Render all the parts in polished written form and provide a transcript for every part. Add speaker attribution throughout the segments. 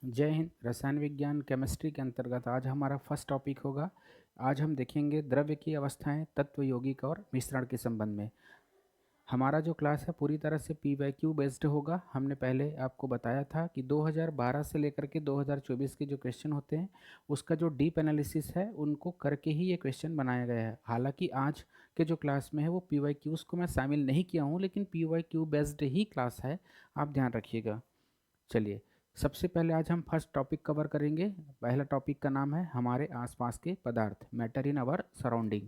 Speaker 1: जय हिंद। रसायन विज्ञान केमिस्ट्री के अंतर्गत आज हमारा फर्स्ट टॉपिक होगा। आज हम देखेंगे द्रव्य की अवस्थाएं तत्व यौगिक और मिश्रण के संबंध में। हमारा जो क्लास है पूरी तरह से पी वाई क्यू बेस्ड होगा। हमने पहले आपको बताया था कि 2012 से लेकर के 2024 के जो क्वेश्चन होते हैं उसका जो डीप एनालिसिस है उनको करके ही ये क्वेश्चन बनाया गया है। हालांकि आज के जो क्लास में है वो पी वाई क्यूज़ को मैं शामिल नहीं किया हूँ, लेकिन पी वाई क्यू बेस्ड ही क्लास है, आप ध्यान रखिएगा। चलिए, सबसे पहले आज हम फर्स्ट टॉपिक कवर करेंगे। पहला टॉपिक का नाम है हमारे आसपास के पदार्थ, मैटर इन आवर सराउंडिंग।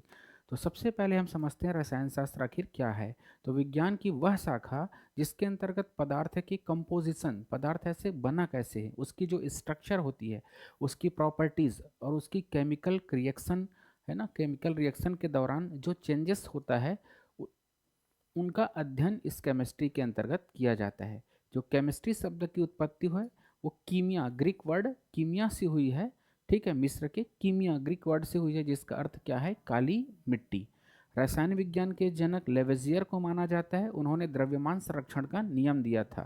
Speaker 1: तो सबसे पहले हम समझते हैं रसायन शास्त्र आखिर क्या है। तो विज्ञान की वह शाखा जिसके अंतर्गत पदार्थ की कंपोजिशन, पदार्थ ऐसे बना कैसे है, उसकी जो स्ट्रक्चर होती है, उसकी प्रॉपर्टीज़ और उसकी केमिकल रिएक्शन है ना, केमिकल रिएक्शन के दौरान जो चेंजेस होता है उनका अध्ययन इस केमिस्ट्री के अंतर्गत किया जाता है। जो केमिस्ट्री शब्द की उत्पत्ति है वो कीमिया, ग्रीक वर्ड कीमिया से हुई है। ठीक है, मिस्र के कीमिया ग्रीक वर्ड से हुई है, जिसका अर्थ क्या है, काली मिट्टी। रसायन विज्ञान के जनक लेवेजियर को माना जाता है। उन्होंने द्रव्यमान संरक्षण का नियम दिया था।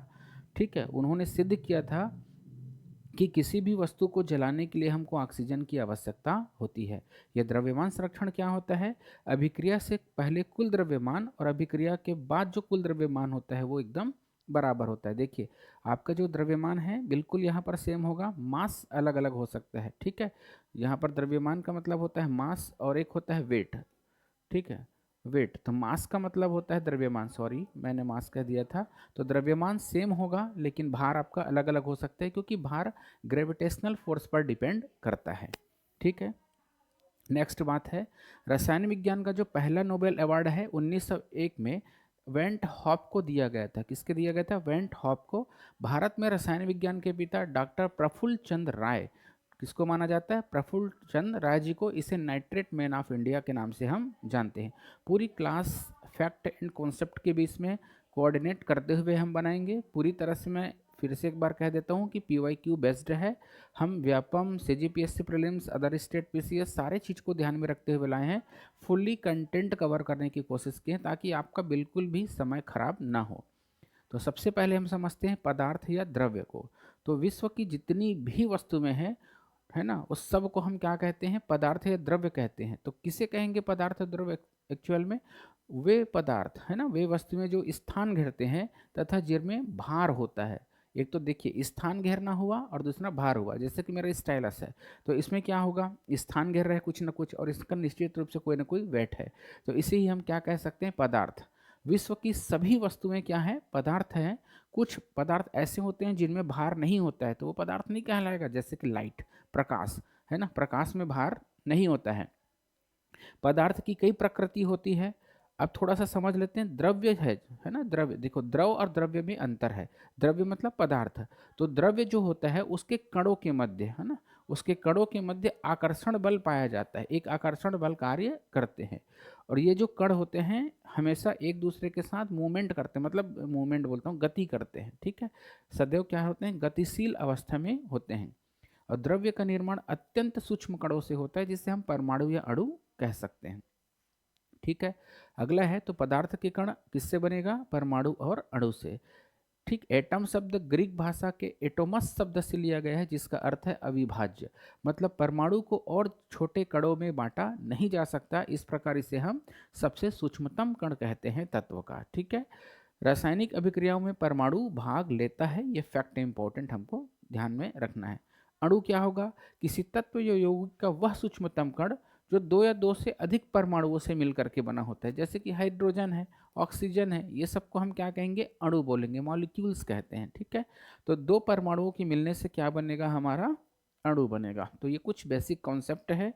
Speaker 1: ठीक है, उन्होंने सिद्ध किया था कि किसी भी वस्तु को जलाने के लिए हमको ऑक्सीजन की आवश्यकता होती है। यह द्रव्यमान संरक्षण क्या होता है, अभिक्रिया से पहले कुल द्रव्यमान और अभिक्रिया के बाद जो कुल द्रव्यमान होता है वो एकदम बराबर होता है। देखिए, आपका जो द्रव्यमान है बिल्कुल यहाँ पर सेम होगा, मास अलग अलग हो सकता है। ठीक है, यहाँ पर द्रव्यमान का मतलब होता है मास और एक होता है वेट। ठीक है, वेट तो मास का मतलब होता है द्रव्यमान, सॉरी मैंने मास कह दिया था। तो द्रव्यमान सेम होगा लेकिन भार आपका अलग अलग हो सकता है, क्योंकि भार ग्रेविटेशनल फोर्स पर डिपेंड करता है। ठीक है, नेक्स्ट बात है, रसायन विज्ञान का जो पहला नोबेल अवार्ड है 1901 में वेंट हॉप को दिया गया था। किसके दिया गया था, वेंट हॉप को। भारत में रसायन विज्ञान के पिता डॉक्टर प्रफुल्ल चंद्र राय, किसको माना जाता है, प्रफुल्ल चंद्र राय जी को। इसे नाइट्रेट मैन ऑफ इंडिया के नाम से हम जानते हैं। पूरी क्लास फैक्ट एंड कॉन्सेप्ट के बीच में कोऑर्डिनेट करते हुए हम बनाएंगे। पूरी तरह से मैं फिर से एक बार कह देता हूँ कि पी वाई क्यू बेस्ड है। हम Vyapam, C G P S C prelims, other state P C S सारे चीज़ को ध्यान में रखते हुए लाए हैं। फुल्ली कंटेंट कवर करने की कोशिश की है ताकि आपका बिल्कुल भी समय खराब ना हो। तो सबसे पहले हम समझते हैं पदार्थ या द्रव्य को। तो विश्व की जितनी भी वस्तुएं हैं, है ना, उस सब को हम क्या कहते हैं, पदार्थ या द्रव्य कहते हैं। तो किसे कहेंगे पदार्थ और द्रव्य, एक्चुअल में वे पदार्थ है ना, वे वस्तुएं जो स्थान घेरते हैं तथा जिनमें भार होता है। एक तो देखिए स्थान घेरना हुआ और दूसरा भार हुआ। जैसे कि मेरा स्टाइलस है तो इसमें क्या होगा, स्थान घेर रहा है कुछ ना कुछ और इसका निश्चित रूप से कोई ना कोई वेट है, तो इसे ही हम क्या कह सकते हैं, पदार्थ। विश्व की सभी वस्तुएं क्या है, पदार्थ हैं। कुछ पदार्थ ऐसे होते हैं जिनमें भार नहीं होता है तो वो पदार्थ नहीं कहलाएगा, जैसे कि लाइट, प्रकाश, है ना, प्रकाश में भार नहीं होता है। पदार्थ की कई प्रकृति होती है। अब थोड़ा सा समझ लेते हैं, द्रव्य है ना, द्रव्य देखो, द्रव और द्रव्य में अंतर है। द्रव्य मतलब पदार्थ। तो द्रव्य जो होता है उसके कणों के मध्य, है ना, उसके कणों के मध्य आकर्षण बल पाया जाता है, एक आकर्षण बल कार्य करते हैं। और ये जो कण होते हैं हमेशा एक दूसरे के साथ मूवमेंट करते हैं, मतलब मूवमेंट बोलता हूँ, गति करते हैं। ठीक है, सदैव क्या होते हैं, गतिशील अवस्था में होते हैं। और द्रव्य का निर्माण अत्यंत सूक्ष्म कणों से होता है, जिसे हम परमाणु या अणु कह सकते हैं। ठीक है, अगला है, तो पदार्थ के कण किससे बनेगा, परमाणु और अणु से। ठीक, एटम शब्द ग्रीक भाषा के एटोमस शब्द से लिया गया है, जिसका अर्थ है अविभाज्य। मतलब परमाणु को और छोटे कणों में बांटा नहीं जा सकता, इस प्रकार इसे हम सबसे सूक्ष्मतम कण कहते हैं तत्व का। ठीक है, रासायनिक अभिक्रियाओं में परमाणु भाग लेता है, ये फैक्ट इंपॉर्टेंट हमको ध्यान में रखना है। अणु क्या होगा, किसी तत्व या यौगिक का वह सूक्ष्मतम कण जो दो या दो से अधिक परमाणुओं से मिलकर के बना होता है, जैसे कि हाइड्रोजन है, ऑक्सीजन है, ये सबको हम क्या कहेंगे, अणु बोलेंगे, मॉलिक्यूल्स कहते हैं। ठीक है, तो दो परमाणुओं के मिलने से क्या बनेगा, हमारा अणु बनेगा। तो ये कुछ बेसिक कॉन्सेप्ट है।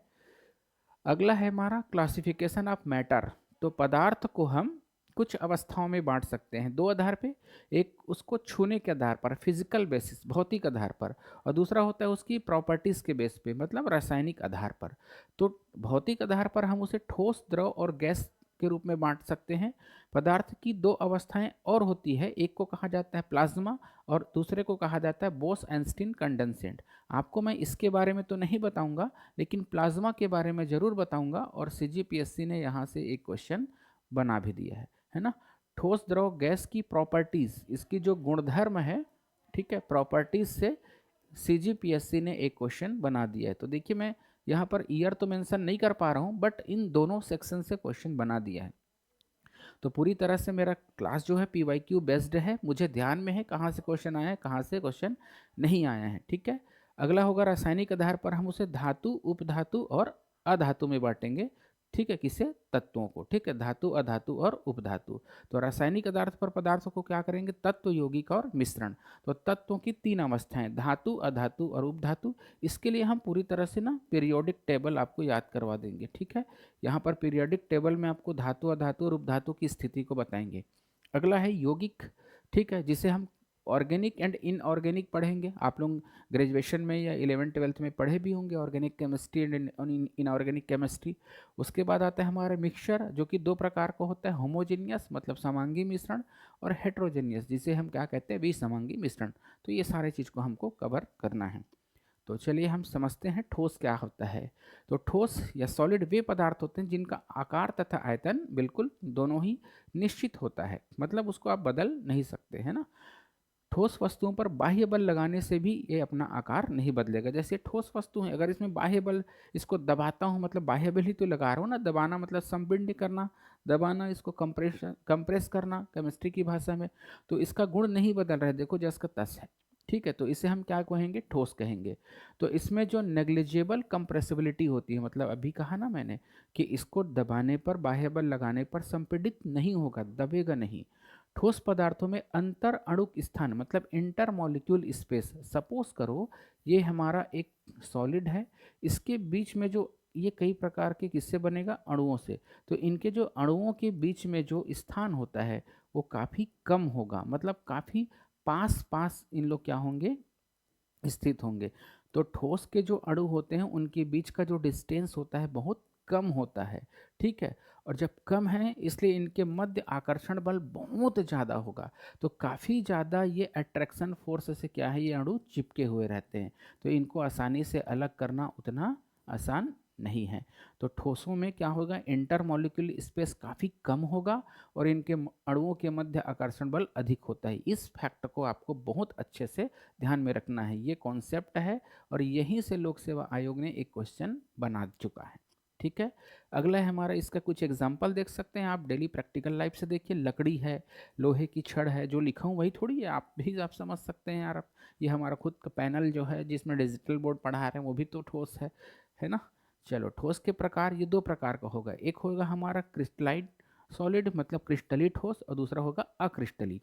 Speaker 1: अगला है हमारा क्लासिफिकेशन ऑफ मैटर। तो पदार्थ को हम कुछ अवस्थाओं में बांट सकते हैं दो आधार पे। एक उसको छूने के आधार पर, फिजिकल बेसिस, भौतिक आधार पर, और दूसरा होता है उसकी प्रॉपर्टीज के बेस पे, मतलब रासायनिक आधार पर। तो भौतिक आधार पर हम उसे ठोस, द्रव और गैस के रूप में बांट सकते हैं। पदार्थ की दो अवस्थाएं और होती है, एक को कहा जाता है प्लाज्मा और दूसरे को कहा जाता है बोस एंस्टीन कंडेंसेट। आपको मैं इसके बारे में तो नहीं बताऊंगा, लेकिन प्लाज्मा के बारे में जरूर बताऊंगा, और सीजीपीएससी ने यहाँ से एक क्वेश्चन बना भी दिया है ना। ठोस, द्रव, गैस की प्रॉपर्टीज, इसकी जो गुणधर्म है, ठीक है, प्रॉपर्टीज से CGPSC ने एक क्वेश्चन बना दिया है। तो देखिए मैं यहाँ पर ईयर तो मेंशन नहीं कर पा रहा हूँ, बट इन दोनों सेक्शन से क्वेश्चन बना दिया है। तो पूरी तरह से मेरा क्लास जो है PYQ बेस्ड है, मुझे ध्यान में है कहाँ से क्वेश्चन आया है, कहाँ से क्वेश्चन नहीं आया है। ठीक है, अगला होगा रासायनिक आधार पर हम उसे धातु, उपधातु और अधातु में बांटेंगे। ठीक है, किसे? तत्वों को। ठीक है, धातु, अधातु और उपधातु। तो रासायनिक पदार्थ पर पदार्थों को क्या करेंगे? तत्व, यौगिक और मिश्रण। तो तत्वों की तीन अवस्थाएं, धातु, अधातु और उपधातु। इसके लिए हम पूरी तरह से ना पीरियोडिक टेबल आपको याद करवा देंगे। ठीक है, यहाँ पर पीरियोडिक टेबल में आपको धातु, अधातु और उपधातु की स्थिति को बताएंगे। अगला है यौगिक। ठीक है, जिसे हम ऑर्गेनिक एंड इनऑर्गेनिक पढ़ेंगे। आप लोग ग्रेजुएशन में या 11th-12th में पढ़े भी होंगे organic chemistry and inorganic chemistry. उसके बाद आता है हमारा मिक्सचर, जो कि दो प्रकार का होता है, होमोजेनियस मतलब समांगी मिश्रण, और हेट्रोजेनियस जिसे हम क्या कहते हैं? विसमांगी मिश्रण। तो ये सारे चीज़ को हमको कवर करना है। तो चलिए हम समझते हैं ठोस क्या होता है। तो ठोस या सॉलिड वे पदार्थ होते हैं जिनका आकार तथा आयतन बिल्कुल दोनों ही निश्चित होता है, मतलब उसको आप बदल नहीं सकते, है ना। ठोस वस्तुओं पर बाह्य बल लगाने से भी ये अपना आकार नहीं बदलेगा। जैसे ठोस वस्तु है, अगर इसमें बाह्य बल, इसको दबाता हूँ मतलब बाह्य बल ही तो लगा रहा हूँ ना। दबाना मतलब संपीड़न करना, दबाना इसको कंप्रेस करना केमिस्ट्री की भाषा में। तो इसका गुण नहीं बदल रहा है, देखो जैसे का तस है। ठीक है, तो इसे हम क्या कहेंगे? ठोस कहेंगे। तो इसमें जो नेग्लिजिबल कंप्रेसिबिलिटी होती है, मतलब अभी कहा ना मैंने कि इसको दबाने पर, बाह्य बल लगाने पर संपीड़ित नहीं होगा, दबेगा नहीं। ठोस पदार्थों में अंतर अणुक स्थान मतलब इंटर मॉलिक्यूल स्पेस, सपोज करो ये हमारा एक सॉलिड है, इसके बीच में जो ये कई प्रकार के किससे बनेगा? अणुओं से। तो इनके जो अणुओं के बीच में जो स्थान होता है वो काफ़ी कम होगा, मतलब काफ़ी पास पास इन लोग क्या होंगे? स्थित होंगे। तो ठोस के जो अणु होते हैं उनके बीच का जो डिस्टेंस होता है बहुत कम होता है। ठीक है, और जब कम है इसलिए इनके मध्य आकर्षण बल बहुत ज़्यादा होगा। तो काफ़ी ज़्यादा ये अट्रैक्शन फोर्स से क्या है? ये अणु चिपके हुए रहते हैं। तो इनको आसानी से अलग करना उतना आसान नहीं है। तो ठोसों में क्या होगा? इंटरमॉलिक्यूल स्पेस काफ़ी कम होगा और इनके अणुओं के मध्य आकर्षण बल अधिक होता है। इस फैक्ट को आपको बहुत अच्छे से ध्यान में रखना है। ये कॉन्सेप्ट है और यहीं से लोक सेवा आयोग ने एक क्वेश्चन बना चुका है। ठीक है, अगला है हमारा, इसका कुछ एग्जांपल देख सकते हैं आप डेली प्रैक्टिकल लाइफ से। देखिए लकड़ी है, लोहे की छड़ है, जो लिखा हूँ वही थोड़ी है, आप भी आप समझ सकते हैं यार। आप ये हमारा खुद का पैनल जो है जिसमें डिजिटल बोर्ड पढ़ा रहे हैं वो भी तो ठोस है ना। चलो, ठोस के प्रकार ये दो प्रकार का होगा। एक होगा हमारा क्रिस्टलाइन सॉलिड मतलब क्रिस्टली ठोस, और दूसरा होगा अक्रिस्टली।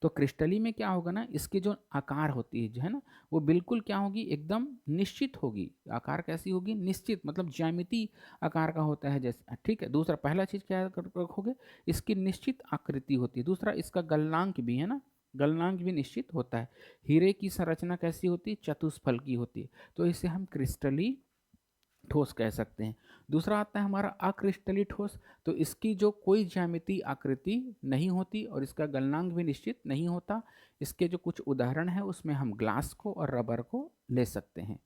Speaker 1: तो क्रिस्टली में क्या होगा ना, इसकी जो आकार होती है जो है ना, वो बिल्कुल क्या होगी? एकदम निश्चित होगी। आकार कैसी होगी? निश्चित, मतलब ज्यामिति आकार का होता है जैसे। ठीक है, दूसरा पहला चीज़ क्या रखोगे? इसकी निश्चित आकृति होती है। दूसरा इसका गलनांक भी है ना, गलनांक भी निश्चित होता है। हीरे की संरचना कैसी होती है? चतुष्फल की होती है। तो इसे हम क्रिस्टली ठोस कह सकते हैं। दूसरा आता है हमारा अक्रिस्टली ठोस। तो इसकी जो कोई ज्यामिति आकृति नहीं होती और इसका गलनांक भी निश्चित नहीं होता। इसके जो कुछ उदाहरण है उसमें हम ग्लास को और रबर को ले सकते हैं।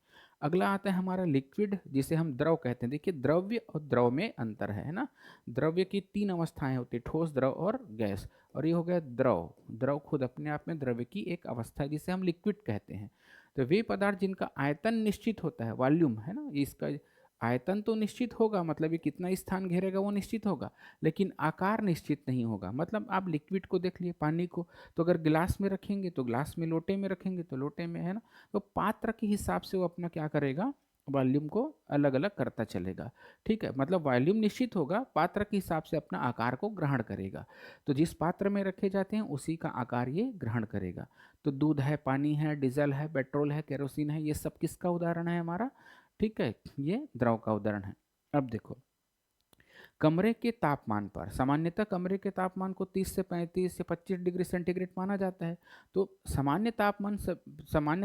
Speaker 1: अगला आता है हमारा लिक्विड, जिसे हम द्रव कहते हैं। देखिए द्रव्य और द्रव में अंतर है ना। द्रव्य की तीन अवस्थाएं होती है, ठोस, द्रव और गैस। और ये हो गया द्रव। द्रव खुद अपने आप में द्रव्य की एक अवस्था है जिसे हम लिक्विड कहते हैं। तो वे पदार्थ जिनका आयतन निश्चित होता है, वॉल्यूम है ना, इसका आयतन तो निश्चित होगा, मतलब ये कितना स्थान घेरेगा वो निश्चित होगा, लेकिन आकार निश्चित नहीं होगा। मतलब आप लिक्विड को देख लिए, पानी को, तो अगर गिलास में रखेंगे तो ग्लास में, लोटे में रखेंगे तो लोटे में, है ना। तो पात्र के हिसाब से वो अपना क्या करेगा? वॉल्यूम को अलग अलग करता चलेगा। ठीक है, मतलब वॉल्यूम निश्चित होगा, पात्र के हिसाब से अपना आकार को ग्रहण करेगा। तो जिस पात्र में रखे जाते हैं उसी का आकार ये ग्रहण करेगा। तो दूध है, पानी है, डीजल है, पेट्रोल है, केरोसिन है, ये सब किसका उदाहरण है? हमारा, ठीक है, ये द्रव का उदाहरण है। अब देखो, कमरे के तापमान पर, सामान्यतः कमरे के तापमान को 30 से 35 से 25 डिग्री सेंटीग्रेड माना जाता है। तो सामान्य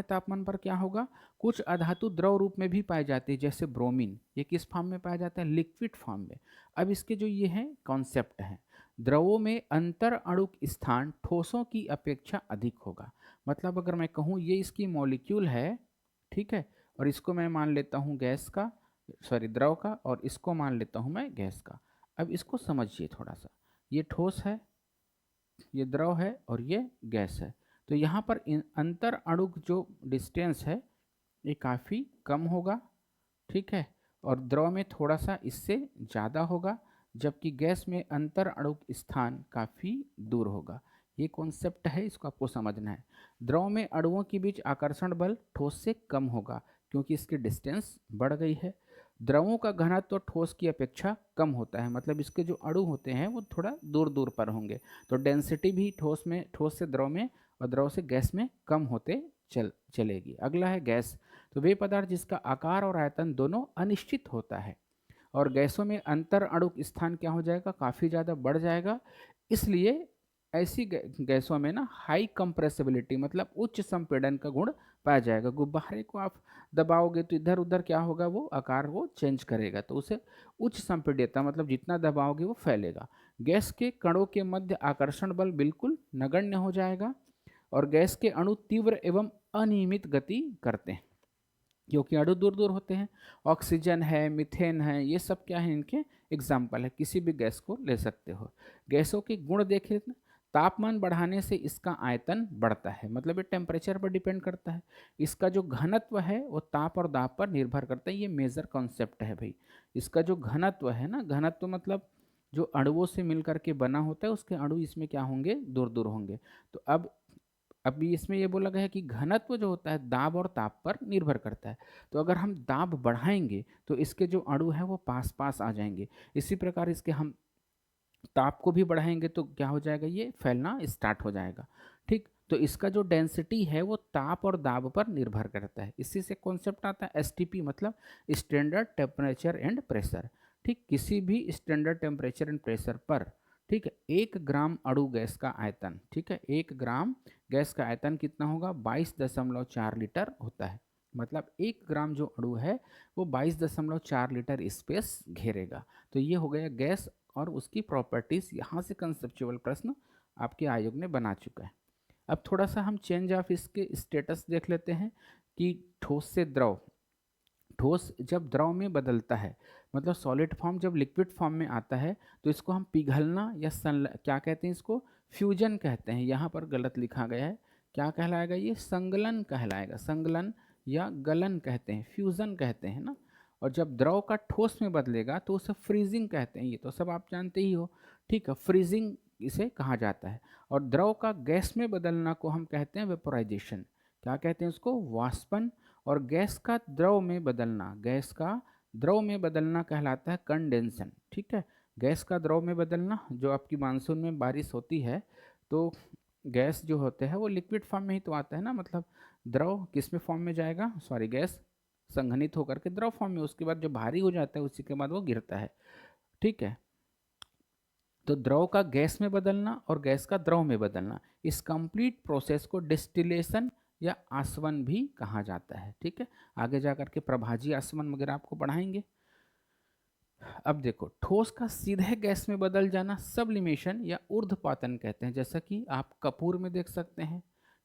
Speaker 1: तापमान पर क्या होगा? कुछ अधातु द्रव रूप में भी पाए जाते हैं, जैसे ब्रोमीन। ये किस फॉर्म में पाया जाता है? लिक्विड फॉर्म में। अब इसके जो ये हैं कॉन्सेप्ट हैं, द्रवों में अंतर अणुक स्थान ठोसों की अपेक्षा अधिक होगा। मतलब अगर मैं कहूँ ये इसकी मॉलिक्यूल है, ठीक है, और इसको मैं मान लेता हूँ गैस का, सॉरी द्रव का, और इसको मान लेता हूँ मैं गैस का। अब इसको समझिए थोड़ा सा, ये ठोस है, ये द्रव है और ये गैस है। तो यहाँ पर अंतर अणुक जो डिस्टेंस है ये काफ़ी कम होगा, ठीक है, और द्रव में थोड़ा सा इससे ज़्यादा होगा, जबकि गैस में अंतर अणु स्थान काफ़ी दूर होगा। ये कॉन्सेप्ट है, इसको आपको समझना है। द्रव में अणुओं के बीच आकर्षण बल ठोस से कम होगा क्योंकि इसकी डिस्टेंस बढ़ गई है। द्रवों का घनत्व तो ठोस की अपेक्षा कम होता है, मतलब इसके जो अणु होते हैं वो थोड़ा दूर दूर पर होंगे, तो डेंसिटी भी ठोस से द्रव में और द्रव से गैस में कम होते चलेगी। अगला है गैस। तो वे पदार्थ जिसका आकार और आयतन दोनों अनिश्चित होता है और गैसों में अंतर अणुक स्थान क्या हो जाएगा, काफ़ी ज़्यादा बढ़ जाएगा। इसलिए ऐसी गैसों में ना हाई कंप्रेसिबिलिटी मतलब उच्च संपीड़न का गुण पाया जाएगा। गुब्बारे को आप दबाओगे तो इधर उधर क्या होगा, वो आकार वो चेंज करेगा, तो उसे उच्च संपीड्यता मतलब जितना दबाओगे वो फैलेगा। गैस के कणों के मध्य आकर्षण बल बिल्कुल नगण्य हो जाएगा और गैस के अणु तीव्र एवं अनियमित गति करते हैं क्योंकि अणु दूर दूर होते हैं। ऑक्सीजन है, मीथेन है, ये सब क्या है, इनके एग्जाम्पल है, किसी भी गैस को ले सकते हो। गैसों के गुण देखें, तापमान बढ़ाने से इसका आयतन बढ़ता है, मतलब ये टेम्परेचर पर डिपेंड करता है। इसका जो घनत्व है वो ताप और दाब पर निर्भर करता है, ये मेजर कॉन्सेप्ट है भाई। इसका जो घनत्व है ना, घनत्व मतलब जो अणुओं से मिलकर के बना होता है उसके अणु इसमें क्या होंगे, दूर दूर होंगे। तो अब अभी इसमें ये बोला गया है कि घनत्व जो होता है दाब और ताप पर निर्भर करता है। तो अगर हम दाब बढ़ाएंगे तो इसके जो अणु हैं वो पास पास आ जाएंगे। इसी प्रकार इसके हम ताप को भी बढ़ाएंगे तो क्या हो जाएगा, ये फैलना स्टार्ट हो जाएगा। ठीक, तो इसका जो डेंसिटी है वो ताप और दाब पर निर्भर करता है। इसी से कॉन्सेप्ट आता है एसटीपी मतलब स्टैंडर्ड टेम्परेचर एंड प्रेशर। ठीक, किसी भी स्टैंडर्ड टेम्परेचर एंड प्रेशर पर, ठीक है, 1 ग्राम अणु गैस का आयतन, ठीक है, 1 ग्राम गैस का आयतन कितना होगा, 22.4 लीटर होता है। मतलब 1 ग्राम जो अणु है वो 22.4 लीटर स्पेस घेरेगा। तो ये हो गया गैस और उसकी प्रॉपर्टीज। यहाँ से कंसेप्चुअल प्रश्न आपके आयोग ने बना चुका है। अब थोड़ा सा हम चेंज ऑफ इसके स्टेटस देख लेते हैं कि ठोस से द्रव, ठोस जब द्रव में बदलता है मतलब सॉलिड फॉर्म जब लिक्विड फॉर्म में आता है तो इसको हम पिघलना या क्या कहते हैं, इसको फ्यूजन कहते हैं। यहाँ पर गलत लिखा गया है, क्या कहलाएगा, ये संगलन कहलाएगा। संगलन या गलन कहते हैं, फ्यूजन कहते हैं ना। और जब द्रव का ठोस में बदलेगा तो उसे फ्रीजिंग कहते हैं, ये तो सब आप जानते ही हो। ठीक है, फ्रीजिंग इसे कहा जाता है। और द्रव का गैस में बदलना को हम कहते हैं वेपोराइजेशन। क्या कहते हैं उसको, वाष्पन। और गैस का द्रव में बदलना, गैस का द्रव में बदलना कहलाता है कंडेंसन। ठीक है, गैस का द्रव में बदलना, जो आपकी मानसून में बारिश होती है तो गैस जो होते हैं वो लिक्विड फॉर्म में ही तो आता है ना, मतलब द्रव किस में फॉर्म में जाएगा, सॉरी गैस संघनित होकर के द्रव फॉर्म में, उसके बाद जो भारी हो जाता है उसी के बाद वो गिरता है। ठीक है, तो द्रव का गैस में बदलना और गैस का द्रव में बदलना, इस कंप्लीट प्रोसेस को डिस्टिलेशन या आसवन भी कहा जाता है। ठीक है, आगे जाकर के प्रभाजी आसवन वगैरह आपको पढ़ाएंगे। अब देखो, ठोस का सीधे गैस में बदल जाना सब्लिमेशन या ऊर्ध्वपातन कहते हैं, जैसा कि आप कपूर में देख सकते हैं।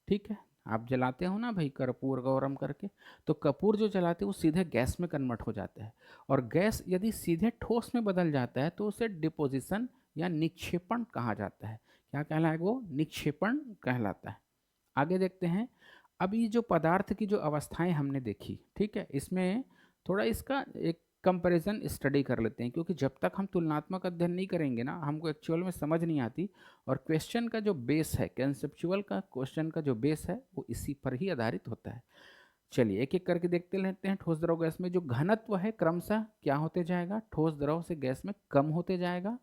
Speaker 1: ठीक है, आप जलाते हो ना भाई कर्पूर गौरम करके, तो कपूर जो जलाते हैं वो सीधे गैस में कन्वर्ट हो जाता है। और गैस यदि सीधे ठोस में बदल जाता है तो उसे डिपोजिशन या निक्षेपण कहा जाता है। क्या कहलाएगा वो, निक्षेपण कहलाता है। आगे देखते हैं। अब ये जो पदार्थ की जो अवस्थाएं हमने देखी, ठीक है, इसमें थोड़ा इसका एक कंपैरिजन स्टडी कर लेते हैं, क्योंकि जब तक हम तुलनात्मक अध्ययन नहीं करेंगे ना हमको एक्चुअल में समझ नहीं आती। और क्वेश्चन का जो बेस है, कंसेप्चुअल का क्वेश्चन का जो बेस है वो इसी पर ही आधारित होता है। चलिए एक एक करके देखते रहते हैं। ठोस द्रव गैस में जो घनत्व है क्रमशः क्या होते जाएगा, ठोस द्रव से गैस में कम होते जाएगा।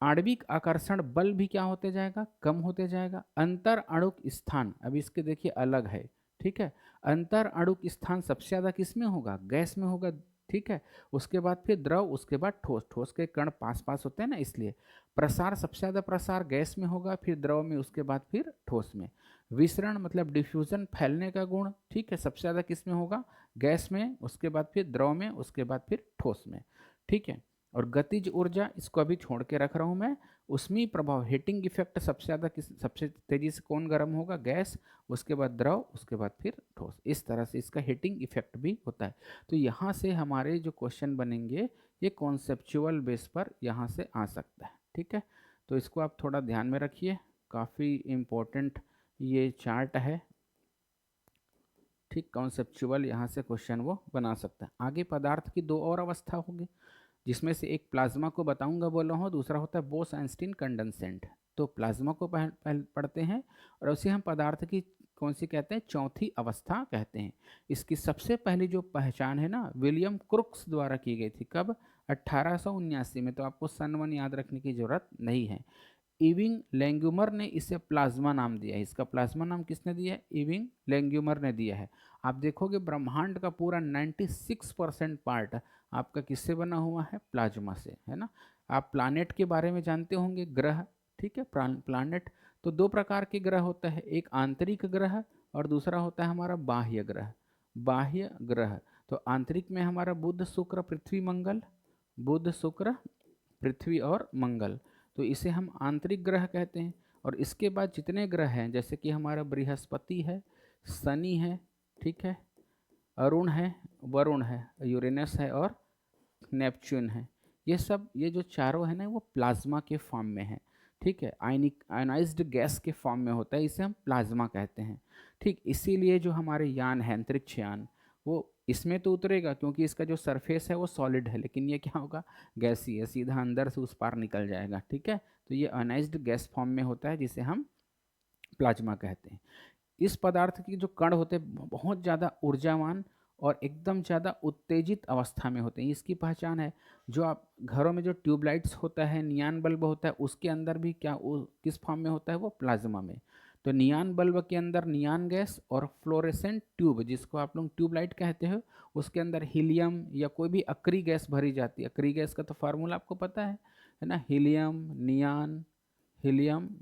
Speaker 1: आणविक आकर्षण बल भी क्या होते जाएगा, कम होते जाएगा। अंतर अणुक स्थान, अब इसके देखिए अलग है। ठीक है, अंतर अणुक स्थान सबसे ज्यादा किस में होगा, गैस में होगा। ठीक है, उसके बाद फिर द्रव, उसके बाद ठोस। ठोस के कण पास पास होते हैं ना, इसलिए प्रसार सबसे ज्यादा प्रसार गैस में होगा, फिर द्रव में, उसके बाद फिर ठोस में। विसरण मतलब डिफ्यूजन, फैलने का गुण, ठीक है, सबसे ज्यादा किस में होगा, गैस में, उसके बाद फिर द्रव में, उसके बाद फिर ठोस में। ठीक है, और गतिज ऊर्जा इसको अभी छोड़ के रख रहा हूं मैं। उसमें प्रभाव, हीटिंग इफेक्ट सबसे ज्यादा किस, सबसे तेजी से कौन गर्म होगा, गैस, उसके बाद द्रव, उसके बाद फिर ठोस। इस तरह से इसका हीटिंग इफेक्ट भी होता है। तो यहाँ से हमारे जो क्वेश्चन बनेंगे ये कॉन्सेप्चुअल बेस पर यहाँ से आ सकता है। ठीक है, तो इसको आप थोड़ा ध्यान में रखिए, काफ़ी इम्पोर्टेंट ये चार्ट है। ठीक, कॉन्सेप्चुअल यहाँ से क्वेश्चन वो बना सकता है। आगे पदार्थ की दो और अवस्था होगी, जिसमें से एक प्लाज्मा को बताऊंगा बोला हूँ, दूसरा होता है बोस आइंस्टीन कंडेंसेंट। तो प्लाज्मा को पहले पढ़ते हैं और उसे हम पदार्थ की कौन सी कहते हैं, चौथी अवस्था कहते हैं। इसकी सबसे पहली जो पहचान है ना, विलियम क्रुक्स द्वारा की गई थी। कब? 1879 में। तो आपको सन 1 याद रखने की जरूरत नहीं है। इविंग लेंग्यूमर ने इसे प्लाज्मा नाम दिया है। इसका प्लाज्मा नाम किसने दिया है? इविंग लेंग्यूमर ने दिया है। आप देखोगे ब्रह्मांड का पूरा 96% पार्ट आपका किससे बना हुआ है? प्लाज्मा से, है ना। आप प्लानेट के बारे में जानते होंगे, ग्रह, ठीक है। प्लानेट तो दो प्रकार के ग्रह होता है, एक आंतरिक ग्रह और दूसरा होता है हमारा बाह्य ग्रह। बाह्य ग्रह तो आंतरिक में हमारा बुध शुक्र पृथ्वी मंगल, बुध शुक्र पृथ्वी और मंगल, तो इसे हम आंतरिक ग्रह कहते हैं। और इसके बाद जितने ग्रह हैं, जैसे कि हमारा बृहस्पति है, शनि है, ठीक है, अरुण है, वरुण है, यूरेनस है और नेपच्यून है, ये सब, ये जो चारों है ना, वो प्लाज्मा के फॉर्म में है, ठीक है। आयनाइज्ड गैस के फॉर्म में होता है, इसे हम प्लाज्मा कहते हैं, ठीक। इसीलिए जो हमारे यान है, अंतरिक्ष यान, वो इसमें तो उतरेगा क्योंकि इसका जो सरफेस है वो सॉलिड है, लेकिन ये क्या होगा? गैसी है, सीधा अंदर से उस पार निकल जाएगा, ठीक है। तो ये आयनाइज्ड गैस फॉर्म में होता है, जिसे हम प्लाज्मा कहते हैं। इस पदार्थ के जो कण होते हैं बहुत ज़्यादा ऊर्जावान और एकदम ज़्यादा उत्तेजित अवस्था में होते हैं। इसकी पहचान है, जो आप घरों में जो ट्यूबलाइट्स होता है, नियान बल्ब होता है, उसके अंदर भी क्या किस फॉर्म में होता है? वो प्लाज्मा में। तो नियान बल्ब के अंदर नियान गैस और फ्लोरेसेंट ट्यूब, जिसको आप लोग ट्यूबलाइट कहते हो, उसके अंदर हीलियम या कोई भी अक्री गैस भरी जाती है। अक्री गैस का तो फार्मूला आपको पता है ना, हीलियम,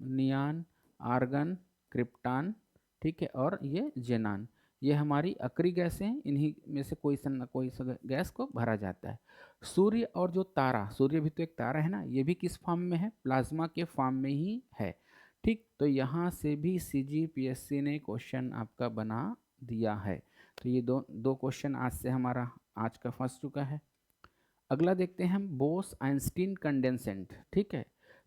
Speaker 1: नियान, आर्गन, क्रिप्टान, ठीक है, और ये जेनान, ये हमारी अक्री गैसें हैं। इन्हीं में से कोई गैस को भरा जाता है। सूर्य और जो तारा, सूर्य भी तो एक तारा है ना, ये भी किस फॉर्म में है? प्लाज्मा के फॉर्म में ही है, ठीक। तो यहाँ से भी CGPSC ने क्वेश्चन आपका बना दिया है। तो ये दो दो क्वेश्चन आज से हमारा आज का फंस चुका है। अगला देखते हैं हम, बोस आइंस्टीन कंडेंसेंट, ठीक है।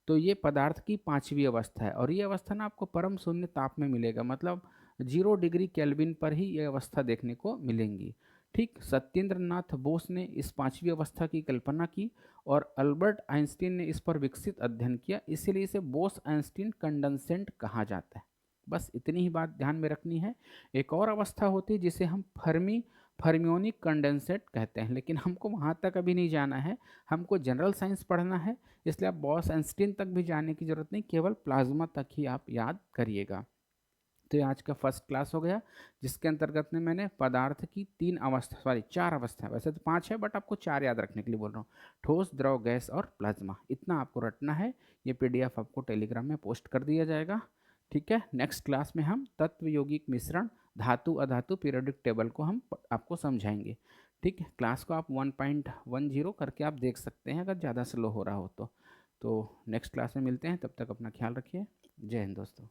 Speaker 1: तो ये पदार्थ की पांचवी अवस्था है और ये अवस्था ना आपको परम शून्य ताप में मिलेगा, मतलब 0 डिग्री केल्विन पर ही ये अवस्था देखने को मिलेंगी, ठीक। सत्येंद्र नाथ बोस ने इस पांचवी अवस्था की कल्पना की और अल्बर्ट आइंस्टीन ने इस पर विकसित अध्ययन किया, इसीलिए इसे बोस आइंस्टीन कंडेंसेंट कहा जाता है। बस इतनी ही बात ध्यान में रखनी है। एक और अवस्था होती है जिसे हम फर्मियोनिक कंडेंसेट कहते हैं, लेकिन हमको वहाँ तक अभी नहीं जाना है, हमको जनरल साइंस पढ़ना है, इसलिए आप बॉस आइंस्टीन तक भी जाने की जरूरत नहीं, केवल प्लाज्मा तक ही आप याद करिएगा। तो ये आज का फर्स्ट क्लास हो गया, जिसके अंतर्गत में मैंने पदार्थ की 4 अवस्था, वैसे तो 5 है बट आपको 4 याद रखने के लिए बोल रहा हूँ, ठोस, द्रव, गैस और प्लाज्मा, इतना आपको रटना है। ये PDF आपको टेलीग्राम में पोस्ट कर दिया जाएगा, ठीक है। नेक्स्ट क्लास में हम तत्व यौगिक मिश्रण, धातु अधातु पीरियोडिक टेबल को हम आपको समझाएंगे, ठीक है। क्लास को आप 1.10 करके आप देख सकते हैं अगर ज़्यादा स्लो हो रहा हो तो नेक्स्ट क्लास में मिलते हैं, तब तक अपना ख्याल रखिए। जय हिंद दोस्तों।